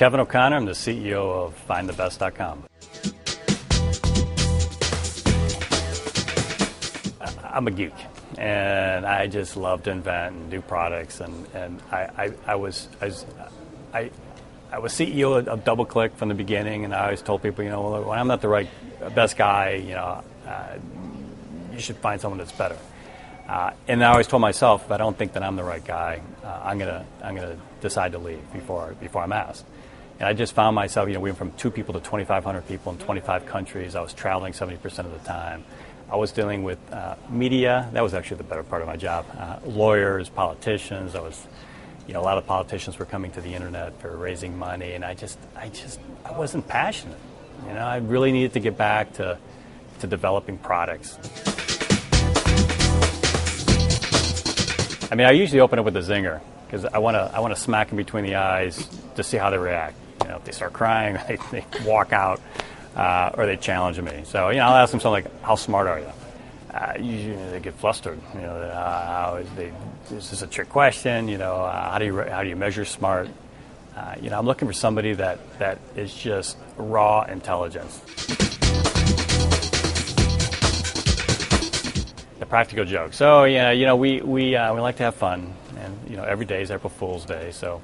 Kevin O'Connor. I'm the CEO of FindTheBest.com. I'm a geek, and I just love to invent and do products. And I was CEO of DoubleClick from the beginning, and I always told people, well, when I'm not the best guy, you should find someone that's better. And I always told myself, if I don't think that I'm the right guy, I'm gonna decide to leave before I'm asked. And I just found myself, we went from 2 people to 2,500 people in 25 countries. I was traveling 70% of the time. I was dealing with media. That was actually the better part of my job. Lawyers, politicians. A lot of politicians were coming to the internet for raising money, and I wasn't passionate. I really needed to get back to developing products. I usually open up with a zinger because I want to smack them between the eyes to see how they react. If they start crying, they walk out, or they challenge me. So I'll ask them something like, "How smart are you?" Usually they get flustered. Is this a trick question? How do you measure smart? I'm looking for somebody that is just raw intelligence. The practical joke. So we like to have fun, and every day is April Fool's Day. So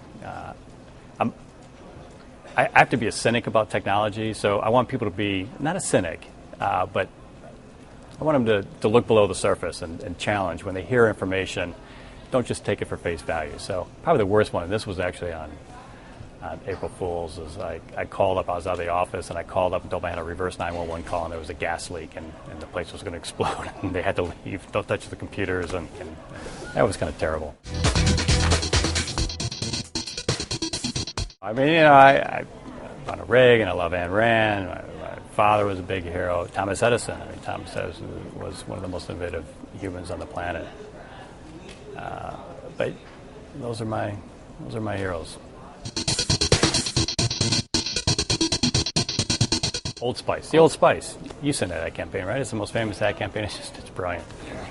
I have to be a cynic about technology. So I want people to be not a cynic, but I want them to look below the surface and challenge when they hear information. Don't just take it for face value. So probably the worst one, and this was actually on April Fool's, is I called up. I was out of the office, and I called up and told them I had a reverse 911 call, and there was a gas leak, and the place was going to explode, and they had to leave. Don't touch the computers, and that was kind of terrible. I run a rig, and I love Ayn Rand. My father was a big hero. Thomas Edison. Thomas Edison was one of the most innovative humans on the planet. But those are my heroes. Old Spice. The Old Spice. You sent that ad campaign, right? It's the most famous ad campaign. It's brilliant.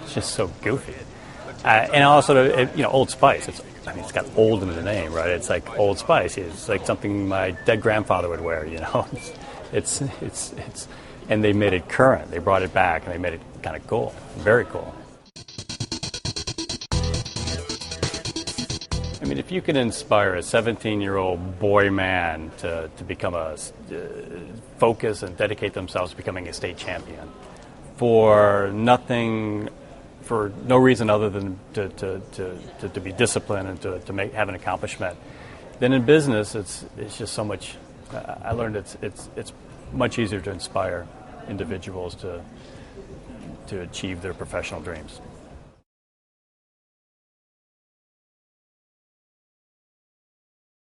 It's just so goofy. And also, Old Spice. It's got old in the name, right? It's like Old Spice. It's like something my dead grandfather would wear. It's and they made it current. They brought it back, and they made it kind of cool, very cool. If you can inspire a 17-year-old boy man to become focus and dedicate themselves to becoming a state champion for nothing, for no reason other than to be disciplined and to have an accomplishment, then in business it's just so much. I learned it's much easier to inspire individuals to achieve their professional dreams.